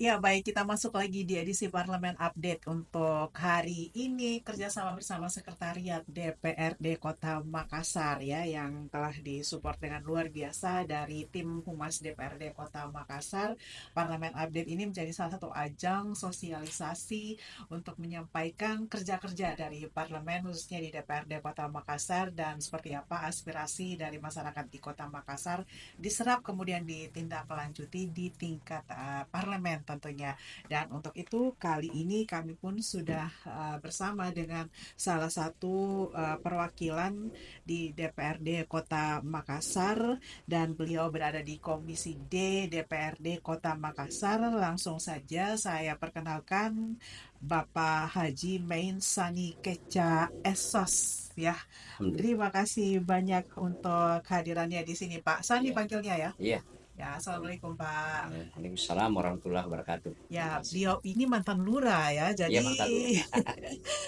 Ya, baik, kita masuk lagi di edisi Parlemen Update untuk hari ini kerjasama bersama Sekretariat DPRD Kota Makassar ya yang telah disupport dengan luar biasa dari tim Humas DPRD Kota Makassar. Parlemen Update ini menjadi salah satu ajang sosialisasi untuk menyampaikan kerja-kerja dari Parlemen khususnya di DPRD Kota Makassar dan seperti apa aspirasi dari masyarakat di Kota Makassar diserap kemudian ditindaklanjuti di tingkat parlemen tentunya. Dan untuk itu kali ini kami pun sudah bersama dengan salah satu perwakilan di DPRD Kota Makassar dan beliau berada di Komisi D DPRD Kota Makassar. Langsung saja saya perkenalkan Bapak Haji Main Sani Keca Esos ya. Alhamdulillah. Terima kasih banyak untuk kehadirannya di sini Pak Sani Iya, panggilnya ya. iya. Ya, Assalamualaikum Pak. Waalaikumsalam warahmatullahi wabarakatuh. Ya, Terima kasih. beliau ini mantan lurah ya, Iya, jadi mantan lurah.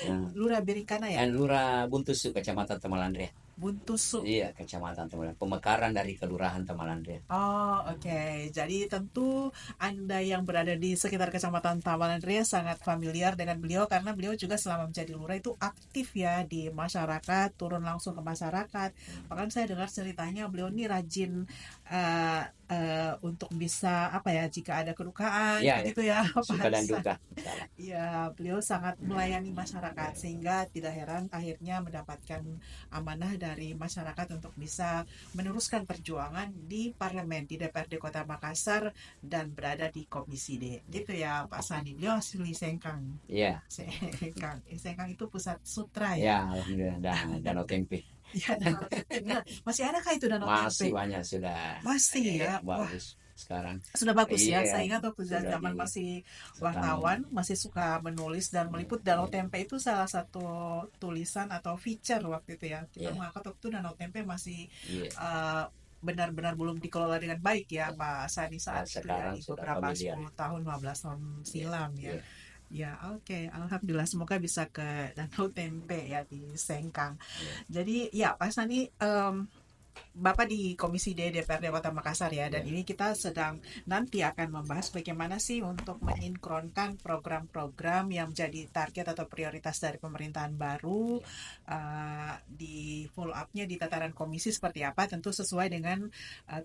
Nah, lurah Birikana ya, Lurah Buntusu, Kecamatan Tamalandria. Buntusu. Iya, Kecamatan Tamalandria. Pemekaran dari Kelurahan Tamalandria. Oh, oke. Jadi tentu Anda yang berada di sekitar Kecamatan Tabanan Ria sangat familiar dengan beliau karena beliau juga selama menjadi lurah itu aktif ya di masyarakat, turun langsung ke masyarakat. Bahkan saya dengar ceritanya beliau ini rajin untuk bisa apa ya jika ada kedukaan Iya, ya. begitu ya Suka Pak dan San. duka. Salah. Ya, beliau sangat melayani masyarakat sehingga tidak heran akhirnya mendapatkan amanah dari masyarakat untuk bisa meneruskan perjuangan di parlemen di DPRD Kota Makassar dan berada di Komisi D. Gitu ya Pak Sani. Beliau asli Sengkang. Iya, Sengkang. Sengkang itu pusat sutra ya. ya, alhamdulillah. Danau Tempe. Ya, Danau Tempe. Benar. Masih ada kah itu Danau Masih Tempe? banyak sudah Masih ya. Wah, bagus sekarang. sudah bagus ya. Saya Iya, ingat waktu sudah zaman di masih sekarang. wartawan, masih suka menulis dan meliput Danau Tempe itu salah satu tulisan atau feature waktu itu ya. Kita Iya, mengangkat waktu itu Danau Tempe masih iya. uh, benar-benar belum dikelola dengan baik ya Pak Sani Ya, saat itu ya sekarang di sudah beberapa familiar. 10 tahun 15 tahun Iya, silam ya. iya, Ya, oke. Alhamdulillah semoga bisa ke Danau Tempe ya di Sengkang. iya, Jadi ya Pak Sani Bapak di Komisi D DPRD Kota Makassar ya, dan iya, ini kita sedang nanti akan membahas bagaimana sih untuk mensinkronkan program-program yang menjadi target atau prioritas dari pemerintahan baru iya, di follow up-nya di tataran komisi seperti apa, tentu sesuai dengan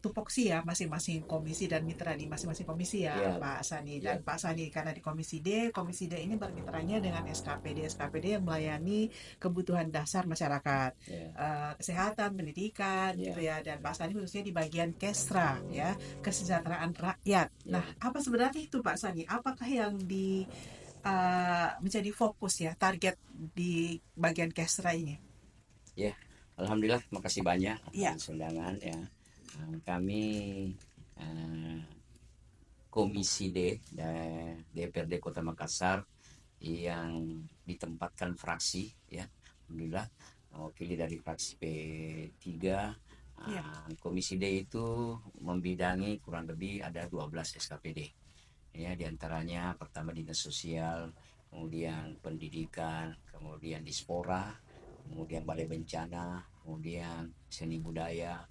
tupoksi ya masing-masing komisi dan mitra di masing-masing komisi ya iya, Pak Sani. iya, Dan Pak Sani karena di Komisi D ini bermitranya dengan SKPD yang melayani kebutuhan dasar masyarakat, iya, kesehatan, pendidikan, gitu iya, ya. Dan Pak Sani khususnya di bagian Kesra, ya, kesejahteraan rakyat. Nah, iya. apa sebenarnya itu Pak Sani? Apakah yang menjadi fokus ya, target di bagian Kesra ini? Ya, alhamdulillah, makasih banyak Iya, atas undangan ya. Kami eh, Komisi D DPRD Kota Makassar yang ditempatkan fraksi ya, alhamdulillah mewakili dari fraksi P3. iya, Komisi D itu membidangi kurang lebih ada 12 SKPD ya, diantaranya pertama dinas sosial, kemudian pendidikan, kemudian dispora, kemudian balai bencana, kemudian seni budaya,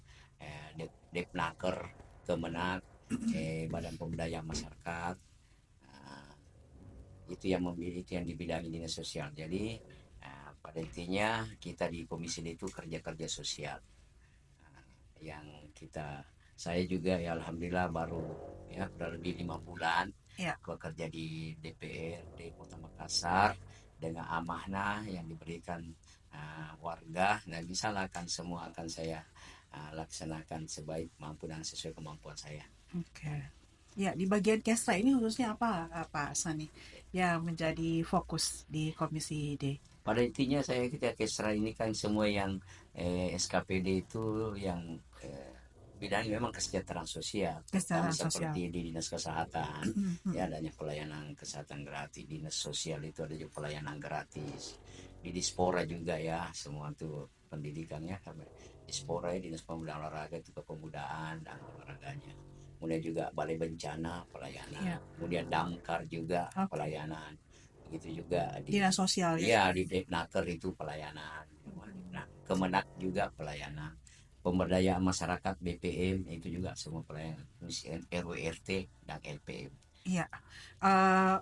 Depnaker, Kemenak, badan pemberdayaan masyarakat. Nah, itu yang memiliki yang dibidangi dinas sosial. Jadi pada intinya kita di komisi D itu kerja-kerja sosial yang kita, saya juga ya alhamdulillah baru ya kurang lebih 5 bulan iya. bekerja di DPRD Kota Makassar dengan amanah yang diberikan warga, dan bisa akan semua akan saya laksanakan sebaik mampu dan sesuai kemampuan saya. Oke. Ya, di bagian Kesra ini khususnya apa, Pak Sani, yang menjadi fokus di Komisi D? Pada intinya saya kita Kesra ini kan semua yang SKPD itu yang bidang memang kesejahteraan sosial, terutama Kesejahteraan sosial. seperti di dinas kesehatan ya, adanya pelayanan kesehatan gratis. Dinas sosial itu ada juga pelayanan gratis. Di Dispora juga ya, semua itu pendidikannya kami Dispora ya, dinas pemuda olahraga itu kepemudaan dan olahraganya. Kemudian juga balai bencana pelayanan, Ya, kemudian damkar juga oke. pelayanan, begitu juga di, Dinas sosial ya. ya, di Depnaker itu pelayanan. Nah, Kemenak juga pelayanan, pemberdayaan masyarakat BPM itu juga semua pelayanan, RW RT dan LPM. Iya, eee,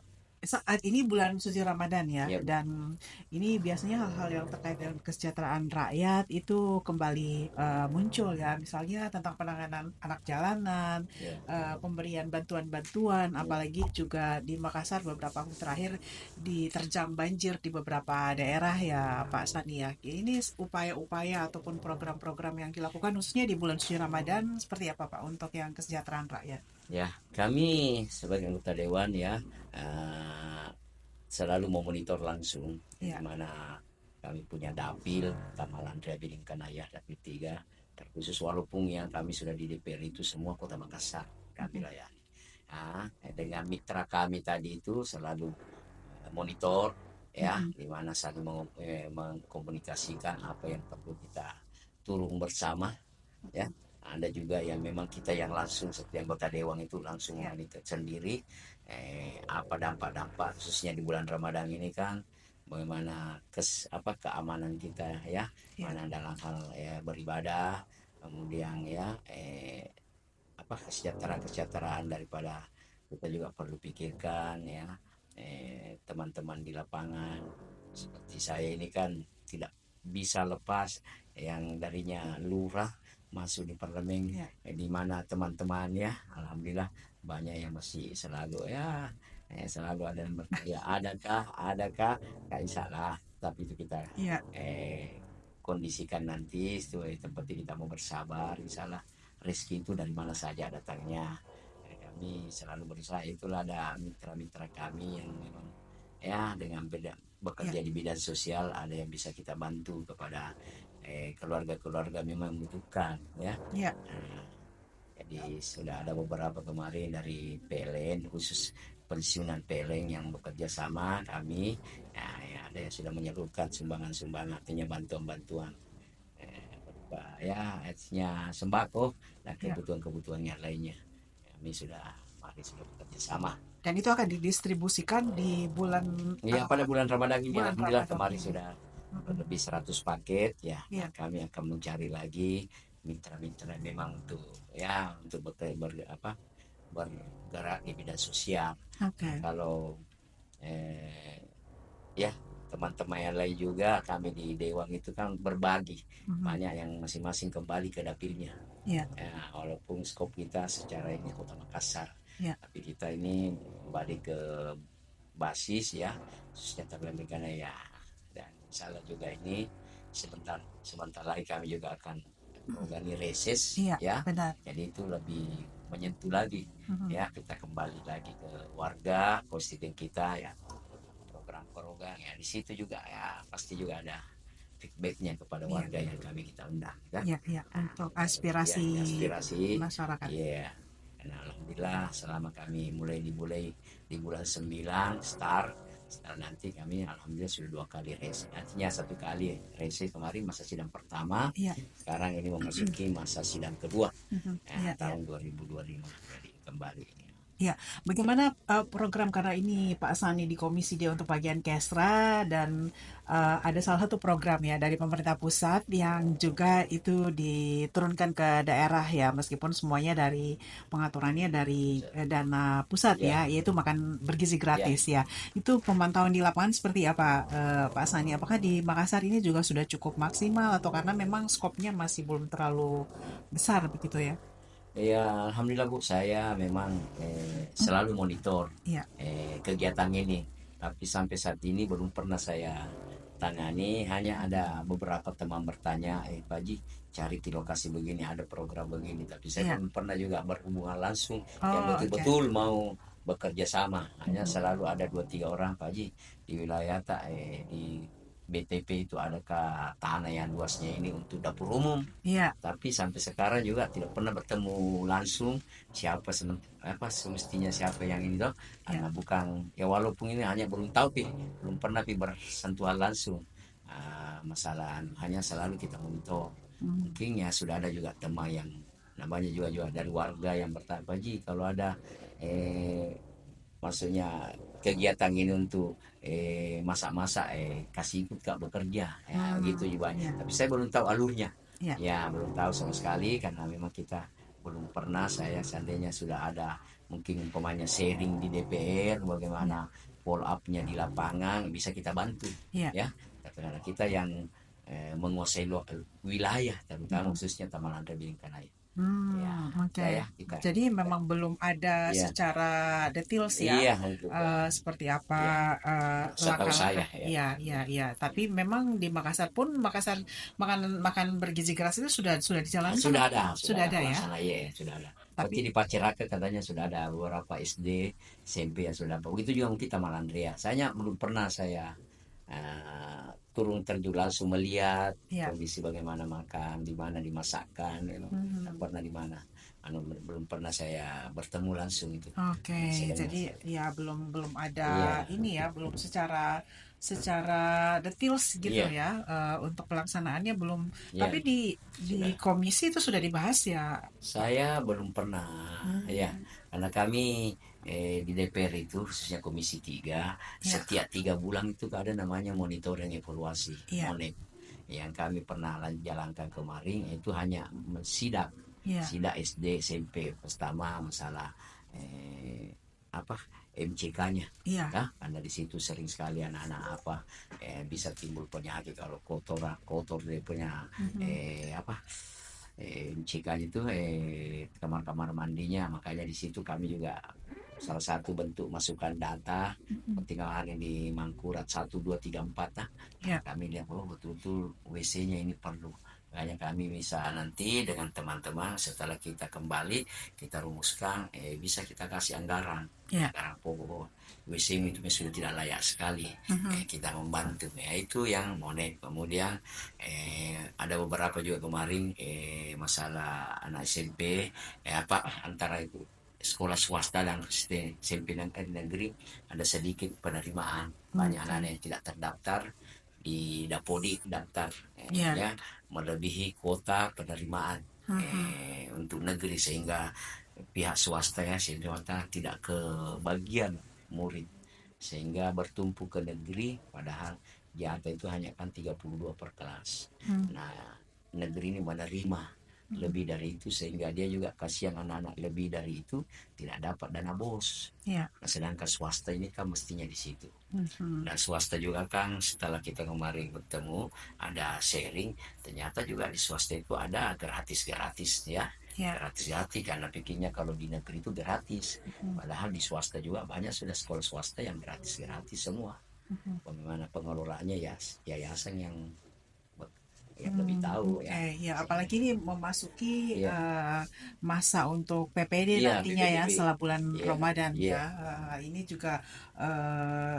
saat ini bulan suci Ramadan ya, Ya, dan ini biasanya hal-hal yang terkait dengan kesejahteraan rakyat itu kembali, muncul ya, misalnya tentang penanganan anak jalanan, ya, pemberian bantuan-bantuan, ya, apalagi juga di Makassar beberapa waktu terakhir diterjang banjir di beberapa daerah ya Pak Sani ya. Ini upaya-upaya ataupun program-program yang dilakukan khususnya di bulan suci Ramadan seperti apa Pak untuk yang kesejahteraan rakyat? ya. Kami sebagai anggota dewan ya, eh, selalu memonitor langsung di Iya. mana kami punya dapil, Tamalan Rehabilitakan Ayah Dapil 3 terkhusus, walaupun yang kami sudah di DPR itu semua Kota Makassar kami Mhm. layani. Nah, dengan mitra kami tadi itu selalu monitor ya, Mhm. di mana saling mengkomunikasikan apa yang perlu kita turun bersama ya. Ada juga yang memang kita yang langsung seperti anggota dewan itu langsung Ya, memonitor sendiri apa dampak-dampak khususnya di bulan Ramadan ini kan, bagaimana keamanan kita ya, ya, mana dalam hal beribadah, kemudian ya kesejahteraan daripada kita juga perlu pikirkan ya, teman-teman di lapangan seperti saya ini kan tidak bisa lepas yang darinya lurah masuk di parlemen, ya, di mana teman-teman ya alhamdulillah banyak yang masih selalu ya, selalu ada yang bertanya adakah kayak salah, tapi itu kita ya, eh, kondisikan nanti sesuai tempat kita mau bersabar, insyaallah rezeki itu dari mana saja datangnya. Kami selalu berusaha, itulah ada mitra-mitra kami yang memang ya dengan ya, bekerja di bidang sosial, ada yang bisa kita bantu kepada keluarga-keluarga memang membutuhkan ya. ya, Nah, jadi sudah ada beberapa kemarin dari PLN, khusus pensiunan PLN yang bekerja sama kami ya, ya ada yang sudah menyalurkan sumbangan-sumbangan, artinya bantuan-bantuan berupa ya artinya sembako dan ya. kebutuhan-kebutuhan yang lainnya. Kami sudah bekerja sama. Dan itu akan didistribusikan di bulan Ya pada bulan Ramadan ini bulan alhamdulillah Ramadan kemarin ini. sudah Mm-mm. lebih 100 paket ya. Nah, Ya, kami akan mencari lagi mitra-mitra memang untuk ya untuk bergerak di bidang sosial. Nah, oke. kalau eh, ya teman-teman yang lain juga kami di Dewan itu kan berbagi, Mhm. banyak yang masing-masing kembali ke dapilnya Ya, ya, walaupun skop kita secara ini Kota Makassar, ya, tapi kita ini kembali ke basis ya, khususnya terlebih ya, dan salah juga ini sebentar sebentar lagi kami juga akan mengorganisasi reses iya, ya, benar. jadi itu lebih menyentuh lagi Mhm. ya, kita kembali lagi ke warga konstituen kita ya, program-program ya, di situ juga ya pasti juga ada feedbacknya kepada Iya, warga yang kita undang kan. iya, iya. Nah, Untuk ya aspirasi aspirasi masyarakat. ya, dan alhamdulillah selama kami dimulai di bulan 9 start nanti kami alhamdulillah sudah 2 kali race, artinya 1 kali race kemarin masa sidang pertama, Iya, sekarang ini memasuki masa sidang kedua mhm. ya, Iya, iya. tahun 2025 jadi kembali ini. Ya, bagaimana program karena ini Pak Sani di Komisi D untuk bagian Kesra dan ada salah satu program ya dari pemerintah pusat yang juga itu diturunkan ke daerah ya meskipun semuanya dari pengaturannya dari dana pusat Ya, ya yaitu makan bergizi ya. gratis ya. Itu pemantauan di lapangan seperti apa Pak Sani? Apakah di Makassar ini juga sudah cukup maksimal atau karena memang skopnya masih belum terlalu besar begitu ya? Ya, alhamdulillah Bu, saya memang selalu monitor Iya. kegiatan ini. Tapi sampai saat ini belum pernah saya tangani. Hanya ada beberapa teman bertanya, Pak Ji, cari di lokasi begini, ada program begini. Tapi saya Iya. belum pernah juga berhubungan langsung yang Oh, oke. betul-betul mau bekerja sama. Hanya Mhm. selalu ada 2 3 orang, Pak Ji, di wilayah di BTP itu adakah tanah yang luasnya ini untuk dapur umum, Iya. tapi sampai sekarang juga tidak pernah bertemu langsung siapa semestinya siapa yang ini toh, Iya. karena bukan ya, walaupun ini hanya belum tahu belum pernah bersentuhan langsung masalah, hanya selalu kita monitor. Mhm. Mungkin ya sudah ada juga teman yang namanya juga dari warga yang bertanya, Pak Ji, kalau ada maksudnya kegiatan ini untuk masa-masa kasih ikut Kak bekerja ya, gitu juga, Iya, tapi saya belum tahu alurnya iya, ya, belum tahu sama sekali karena memang kita belum pernah saya seandainya sudah ada mungkin umpamanya sharing di DPR Iya, bagaimana follow up-nya di lapangan bisa kita bantu iya. ya. Karena kita yang menguasai wilayah terutama Mhm. khususnya Taman Nasional Bingkanaya. Ya, Oke. saya kita Jadi memang belum ada iya secara detail sih ya, iya untuk seperti apa iya setahu langkah-langkah. saya ya. Iya, iya, iya. Tapi memang di Makassar pun Makassar makanan makan bergizi keras itu sudah dijalankan atau Sudah sudah ada ada ya? pelaksana ya, sudah ada. Seperti Tapi di Paciraka katanya sudah ada beberapa SD, SMP yang sudah. Begitu juga mungkin Taman Andrea. Saya belum pernah saya turun terjun langsung melihat ya. kondisi bagaimana makan, di mana dimasakkan, tak Mhm. pernah di mana. Belum pernah saya bertemu langsung itu. Oke, Saya dengar jadi saja. ya belum belum ada Iya, ini ya, belum secara secara detail gitu iya, ya, untuk pelaksanaannya belum. Tapi iya, di sudah. komisi itu sudah dibahas ya, Pak. Saya belum pernah, ya, Hmm, karena kami di DPR itu khususnya Komisi 3 ya, setiap 3 bulan itu ada namanya monitoring evaluasi iya, MONEP yang kami pernah jalankan kemarin itu hanya sidak iya, sidak SD SMP pertama masalah eh, apa MCK-nya iya. ya karena di situ sering sekali anak-anak apa bisa timbul penyakit kalau kotor kotor dia punya Mhm, apa MCK itu kamar-kamar mandinya makanya di situ kami juga salah satu bentuk masukan data mhm, pertinggalan di Mangkurat 1 2 3 4 nah iya, kami lihat oh betul-betul WC-nya ini perlu makanya kami bisa nanti dengan teman-teman setelah kita kembali kita rumuskan bisa kita kasih anggaran iya, anggaran pokok WC itu sudah tidak layak sekali mhm, kita membantu ya itu yang monet kemudian ada beberapa juga kemarin masalah anak SMP apa antara itu sekolah swasta dan SMP negeri ada sedikit penerimaan banyak oke, anak yang tidak terdaftar di Dapodi daftar iya, ya melebihi kuota penerimaan mhm, untuk negeri sehingga pihak swasta ya swasta tidak kebagian murid sehingga bertumpu ke negeri padahal jatah itu hanya kan 32 per kelas. mmm, Nah, negeri ini menerima mhm, lebih dari itu sehingga dia juga kasihan anak-anak lebih dari itu tidak dapat dana bos. iya, Nah, sedangkan swasta ini kan mestinya di situ. mhm, Dan swasta juga kan setelah kita kemarin bertemu ada sharing ternyata juga di swasta itu ada gratis-gratis ya iya, gratis-gratis karena pikirnya kalau di negeri itu gratis mhm, padahal di swasta juga banyak sudah sekolah swasta yang gratis-gratis semua mhm. bagaimana pengelolaannya ya yayasan yang lebih tahu Oke, ya ya sehingga apalagi ini memasuki iya masa untuk PPD iya nantinya ya PPDB setelah bulan iya Ramadan iya ya. Ini juga eh,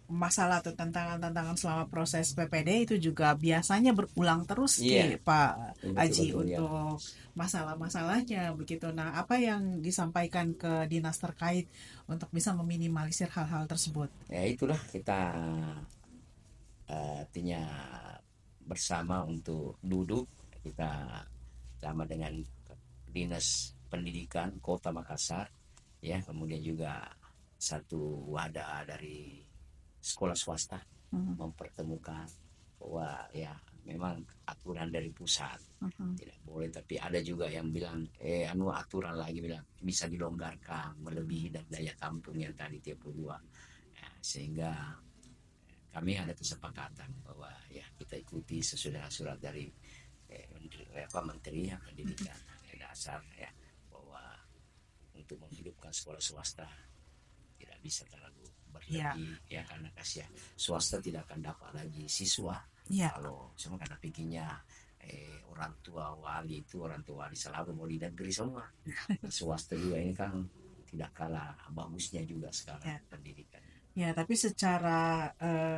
masalah atau tantangan-tantangan selama proses PPD itu juga biasanya berulang terus iya Pak Aji betul-betul ya untuk masalah-masalahnya begitu. Nah, apa yang disampaikan ke dinas terkait untuk bisa meminimalisir hal-hal tersebut? ya itulah kita artinya bersama untuk duduk kita sama dengan dinas pendidikan kota Makassar ya kemudian juga satu wadah dari sekolah swasta Mhm, mempertemukan bahwa ya memang aturan dari pusat mhm. tidak boleh tapi ada juga yang bilang aturan lagi bilang bisa dilonggarkan melebihi dari daya tampung yang tadi 32 ya, sehingga kami ada kesepakatan bahwa ya kita ikuti sesudah surat dari menteri yang pendidikan dasar ya bahwa untuk menghidupkan sekolah swasta tidak bisa terlalu Ya, berlebih ya karena kasihan swasta tidak akan dapat lagi siswa ya. kalau semua karena pikirnya orang tua wali itu orang tua wali selalu mau di negeri semua swasta juga ini kan tidak kalah bagusnya juga sekarang Ya. pendidikan. Ya, tapi secara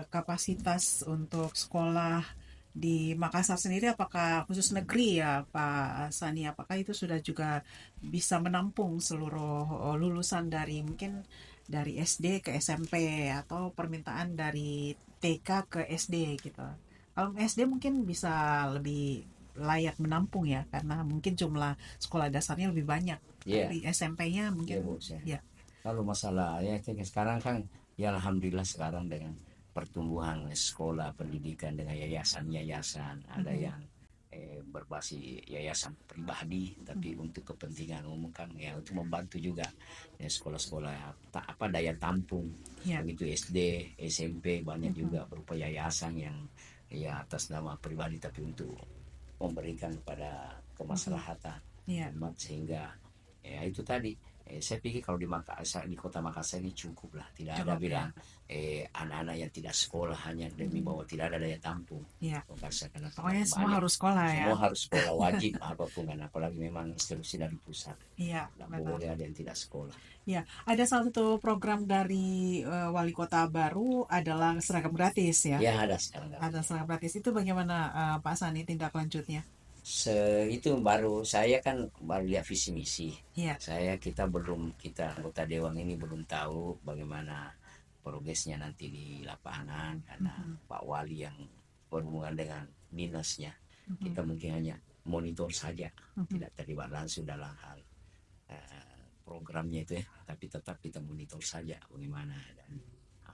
kapasitas untuk sekolah di Makassar sendiri, apakah khusus negeri ya, Pak Sani? Apakah itu sudah juga bisa menampung seluruh lulusan dari mungkin dari SD ke SMP atau permintaan dari TK ke SD gitu? Kalau SD mungkin bisa lebih layak menampung ya, karena mungkin jumlah sekolah dasarnya lebih banyak. Iya Tapi SMP-nya iya mungkin bu saya ya, kalau masalah ya sekarang kan ya alhamdulillah sekarang dengan pertumbuhan sekolah pendidikan dengan yayasan-yayasan ada mhm, yang berbasis yayasan pribadi, tapi untuk kepentingan umum kan ya, untuk membantu juga ya, sekolah-sekolah daya tampung Ya. begitu, SD, SMP banyak Mhm. juga berupa yayasan yang ya atas nama pribadi tapi untuk memberikan kepada Mhm. kemaslahatan Iya. umat, sehingga ya itu tadi, saya pikir kalau di Makassar, di kota Makassar ini cukup lah, tidak ada Cukup ya. bilang anak-anak yang tidak sekolah hanya demi Mhm. bahwa tidak ada daya tampung. Iya. Makassar karena Pokoknya terlalu semua banyak, harus sekolah ya. semua harus sekolah wajib apapun kan, apalagi memang instruksi dari pusat, Iya, tidak benar. boleh ada yang tidak sekolah. Ya, ada salah satu program dari wali kota baru adalah seragam gratis ya. Ya ada sekarang Ada ya. seragam gratis itu bagaimana Pak Sani tindak lanjutnya? Itu baru saya kan baru lihat visi misi. Iya. Kita anggota dewan ini belum tahu bagaimana progresnya nanti di lapangan, karena Mhm. Pak Wali yang berhubungan dengan dinasnya. Mhm. Kita mungkin hanya monitor saja, Mhm. tidak terlibat langsung dalam hal programnya itu ya, tapi tetap kita monitor saja bagaimana, dan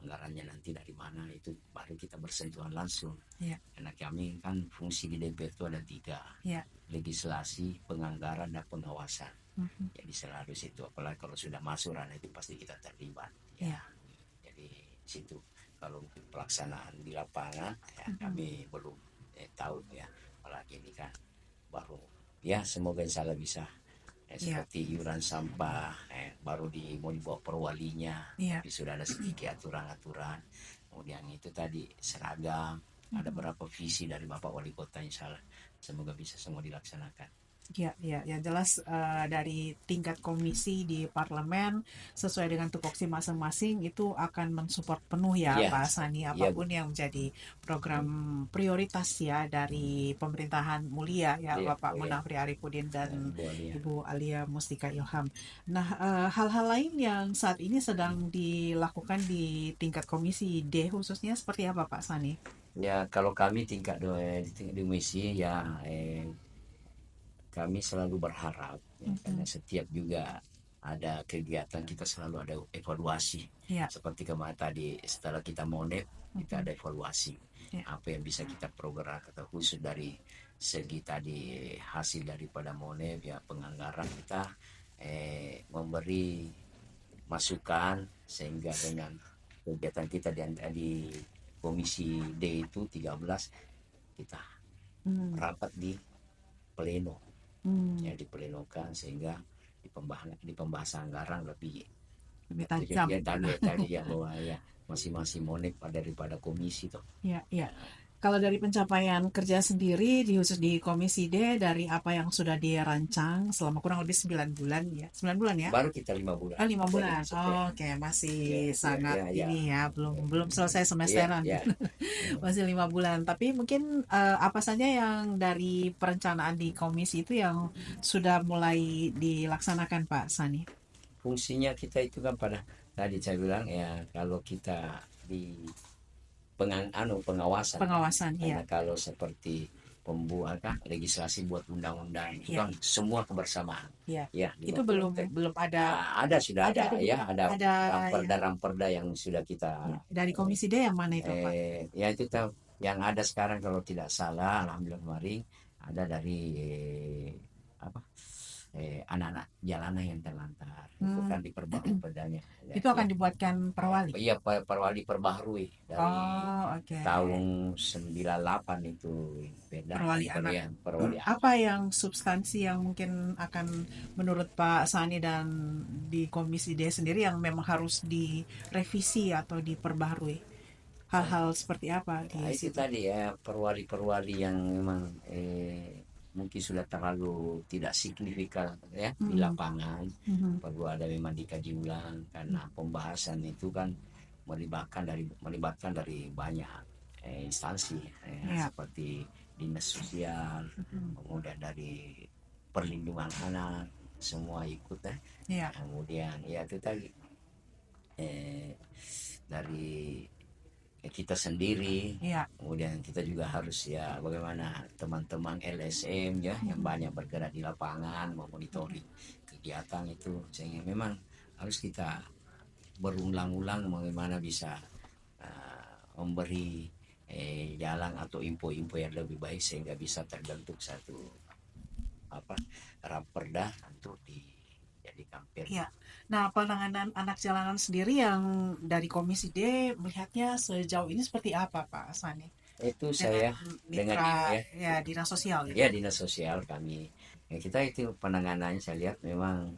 anggarannya nanti dari mana, itu baru kita bersentuhan langsung. Iya. Karena kami kan fungsi di DPR itu ada 3, Iya. legislasi, penganggaran, dan pengawasan. Mhm. Jadi selalu situ, apalagi kalau sudah masuk ranah itu pasti kita terlibat ya. Iya. Jadi situ, kalau untuk pelaksanaan di lapangan ya Mhm. kami belum tahu ya, apalagi ini kan baru ya, semoga insya Allah bisa Iya. seperti iuran sampah baru mau dibawa perwalinya, Iya. tapi sudah ada sedikit aturan-aturan. Kemudian itu tadi seragam, ada Mhm. berapa visi dari Bapak Wali Kota, insya Allah semoga bisa semua dilaksanakan. Ya, ya, yang jelas dari tingkat komisi di parlemen sesuai dengan tupoksi masing-masing itu akan mensupport penuh ya Iya, Pak Sani iya Bu. apapun yang menjadi program prioritas ya dari pemerintahan mulia ya Iya, Bapak oh ya, Munafri Arifudin dan Bu Alia. Ibu Alia Mustika Ilham. Nah, hal-hal lain yang saat ini sedang dilakukan di tingkat komisi D khususnya seperti apa Pak Sani? Ya kalau kami tingkat komisi ya, kami selalu berharap ya, karena Mhm. setiap juga ada kegiatan kita selalu ada evaluasi. Ya. Seperti kemarin tadi setelah kita monep, kita Mhm. ada evaluasi Ya. apa yang bisa kita program, atau khusus dari segi tadi hasil daripada monep ya, penganggaran kita memberi masukan, sehingga dengan kegiatan kita di komisi D itu 13 kita Hmm. rapat di pleno Hmm. ya, diplenokan, sehingga di pembahasan anggaran lebih Lebih ya, tajam. ya tadi ya bahwa ya masing-masing monet daripada komisi tuh. Ya, ya. Kalau dari pencapaian kerja sendiri di khusus di Komisi D dari apa yang sudah dirancang selama kurang lebih 9 bulan ya. 9 bulan ya? Baru kita 5 bulan Oh, 5 jadi bulan. setelah Oke, masih ya ya sangat ya ya ini ya, belum belum selesai ya semesteran. ya. Masih 5 bulan. Tapi mungkin apa saja yang dari perencanaan di komisi itu yang sudah mulai dilaksanakan Pak Sani? Fungsinya kita itu kan pada tadi saya bilang ya, kalau kita di pengawasan kan, Pengawasan, ya. karena kalau seperti pembuatan legislasi buat undang-undang itu Ya. kan semua kebersamaan Ya. ya, Itu belum ada sudah ada ya, ada ada ya. ramperda yang sudah kita Ya. Dari Komisi D yang mana itu Pak? ya itu yang ada sekarang kalau tidak salah, alhamdulillah kemarin ada dari apa anak-anak jalanan yang terlantar, itu kan diperbarui pedanya ya, Itu akan ya. dibuatkan perwali. Iya, perwali perbaharui dari Oh, oke. tahun 98 itu beda Perwali anak. yang perwali anak. Apa yang substansi yang mungkin akan menurut Pak Sani dan di Komisi D sendiri yang memang harus direvisi atau diperbaharui? Hal-hal seperti apa di Nah, itu situ? tadi ya, perwali-perwali yang memang mungkin sudah terlalu tidak signifikan ya di Hmm. lapangan, Mhm. perlu ada memang dikaji ulang, karena pembahasan itu kan melibatkan dari banyak instansi Ya. seperti dinas sosial, Mhm. kemudian dari perlindungan anak, semua ikut Ya. kemudian ya itu tadi dari kita sendiri, Ya. kemudian kita juga harus ya bagaimana teman-teman LSM ya yang banyak bergerak di lapangan memonitori kegiatan itu, sehingga memang harus kita berulang-ulang bagaimana bisa memberi jalan atau info-info yang lebih baik sehingga bisa terbentuk satu apa raperda untuk dijadikan Ya. perda. Nah, penanganan anak jalanan sendiri yang dari Komisi D melihatnya sejauh ini seperti apa, Pak Sani? Itu Dengan saya dengan ini mitra ya, ya dinas sosial gitu. ya dinas sosial kami, ya, kita itu penanganannya saya lihat memang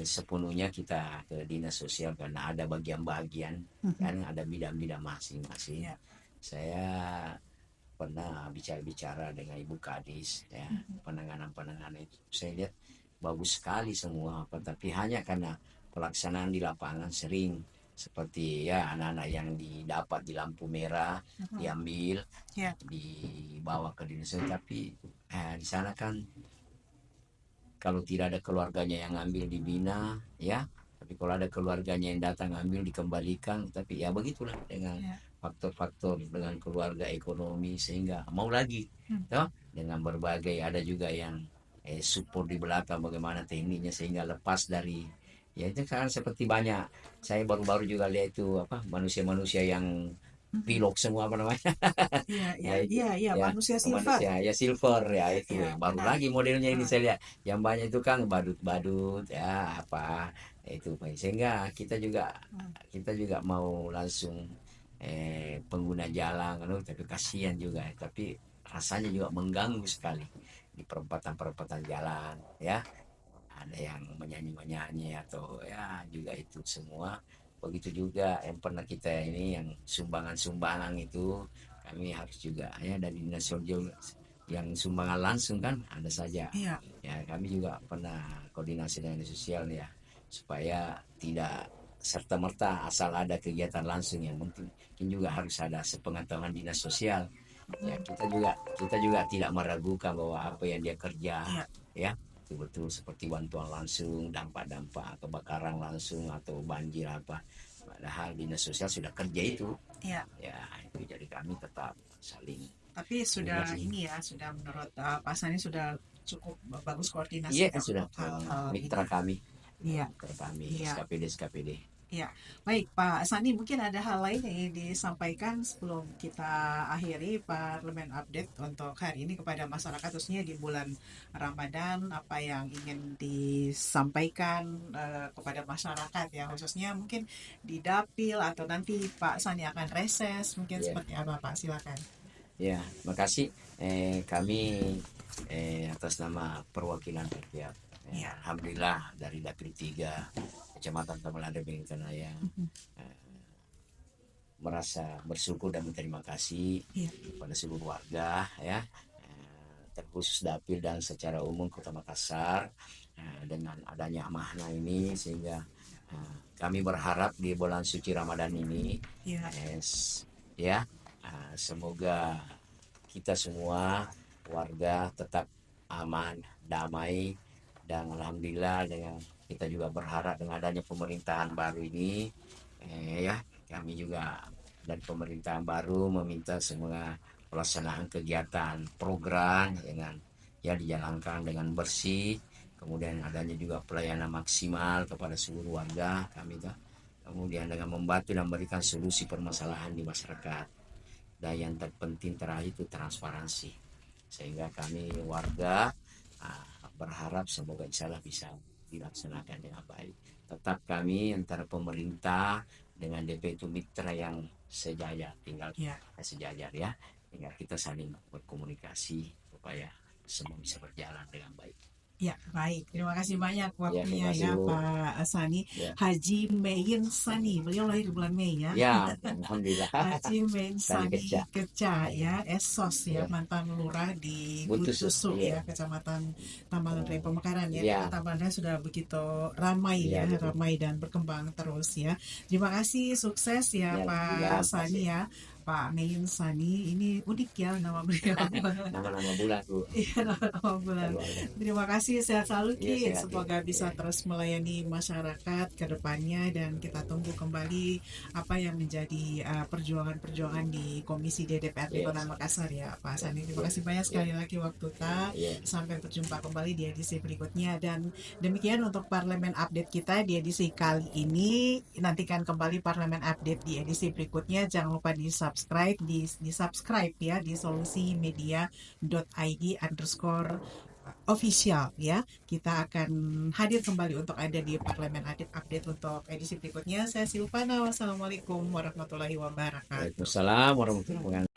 sepenuhnya kita ke dinas sosial karena ada bagian-bagian Mhm. kan, ada bidang-bidang masing-masing. Ya. Saya pernah bicara-bicara dengan Ibu Kadis ya, Mhm. penanganan itu saya lihat bagus sekali semua apa, tapi hanya karena pelaksanaan di lapangan sering seperti ya anak-anak yang didapat di lampu merah Mhm. diambil Ya. dibawa ke dinas, tapi di sana kan kalau tidak ada keluarganya yang ambil dibina ya, tapi kalau ada keluarganya yang datang ambil dikembalikan, tapi ya begitulah dengan Ya. faktor-faktor dengan keluarga ekonomi sehingga mau lagi Hmm. toh, dengan berbagai ada juga yang support di belakang bagaimana tekniknya sehingga lepas dari ya itu kan seperti banyak saya baru-baru juga lihat itu apa manusia-manusia yang Mhm. pilok semua apa namanya Iya, iya, ya itu iya, iya, ya manusia silver. manusia ya silver ya itu Ya, baru benar. lagi modelnya ini Ah, saya lihat yang banyak itu kan badut-badut ya apa itu sehingga hmm. kita juga mau langsung pengguna jalan kan, tapi kasihan juga tapi rasanya juga mengganggu sekali di perempatan-perempatan jalan ya, ada yang menyanyi-menyanyi atau ya juga itu semua. Begitu juga yang pernah kita ini yang sumbangan-sumbangan itu kami harus juga ya dari dinas sosial yang sumbangan langsung kan ada saja Iya, ya, kami juga pernah koordinasi dengan dinas sosial ya supaya tidak serta merta asal ada kegiatan langsung, yang mungkin juga harus ada sepengetahuan dinas sosial ya, kita juga tidak meragukan bahwa apa yang dia kerja iya, ya betul-betul seperti bantuan langsung, dampak-dampak kebakaran langsung atau banjir apa, padahal dinas sosial sudah kerja itu iya. ya, itu jadi kami tetap saling Tapi sudah koordinasi. ini ya, sudah menurut Pak Sani sudah cukup bagus Iya koordinasinya sudah untuk hal-hal mitra ini. kami, Iya, iya. SKPD. Ya, baik Pak Sani, mungkin ada hal lain yang ingin disampaikan sebelum kita akhiri Parlemen Update untuk hari ini kepada masyarakat, khususnya di bulan Ramadan, apa yang ingin disampaikan kepada masyarakat ya, khususnya mungkin di Dapil atau nanti Pak Sani akan reses, mungkin Ya, seperti apa Pak, silakan. ya, makasih. Kami atas nama perwakilan rakyat, Ya. alhamdulillah dari Dapil 3 Kecamatan Tamalada Bengkanaya merasa bersyukur dan berterima kasih Ya. kepada seluruh warga ya, terkhusus Dapil dan secara umum Kota Makassar dengan adanya amanah ini sehingga kami berharap di bulan suci Ramadan ini Ya. ya semoga kita semua warga tetap aman, damai, dan alhamdulillah dengan kita juga berharap dengan adanya pemerintahan baru ini ya kami juga dari pemerintahan baru meminta semua pelaksanaan kegiatan program dengan ya dijalankan dengan bersih, kemudian adanya juga pelayanan maksimal kepada seluruh warga kami tuh, kemudian dengan membantu dan memberikan solusi permasalahan di masyarakat, dan yang terpenting terakhir itu transparansi sehingga kami warga berharap semoga insya Allah bisa dilaksanakan dengan baik. Tetap kami antara pemerintah dengan DP itu mitra yang sejajar, tinggal Ya. sejajar ya, tinggal kita saling berkomunikasi supaya semua bisa berjalan dengan baik. Ya, baik. Terima kasih banyak Ya, terima waktunya kasih ya Bu. Pak Sani. Ya, Haji Meyin Sani, beliau lahir di bulan Mei ya. ya alhamdulillah. Haji Meyin Sani Keca. Sani Keca ya, Esos ya, Ya, mantan lurah di Butusu. Butusu Iya. ya, Kecamatan Tambalan Raya Pemekaran ya. Ya, Tambalannya sudah begitu ramai ya ya, betul. ramai dan berkembang terus ya. Terima kasih, sukses ya Ya, Pak Sani ya. Pak Meyin Sani, ini unik ya nama beliau. nama-nama bulan Bu. Iya, nama bulan. Keluarga. Terima kasih, sehat selalu Iya Ki. sehat ya. Semoga bisa Ya. terus melayani masyarakat ke depannya dan kita tunggu kembali apa yang menjadi perjuangan-perjuangan di Komisi DPRD Kota Makassar ya Pak Sani. Terima kasih banyak sekali lagi waktu kita. Sampai berjumpa kembali di edisi berikutnya, dan demikian untuk Parlemen Update kita di edisi kali ini. Nantikan kembali Parlemen Update di edisi berikutnya. Jangan lupa di subscribe di subscribe ya di solusimedia.id_official ya. Kita akan hadir kembali untuk ada di Parlemen Update untuk edisi berikutnya. Saya Silvana, wassalamualaikum warahmatullahi wabarakatuh. Waalaikumsalam warahmatullahi wabarakatuh.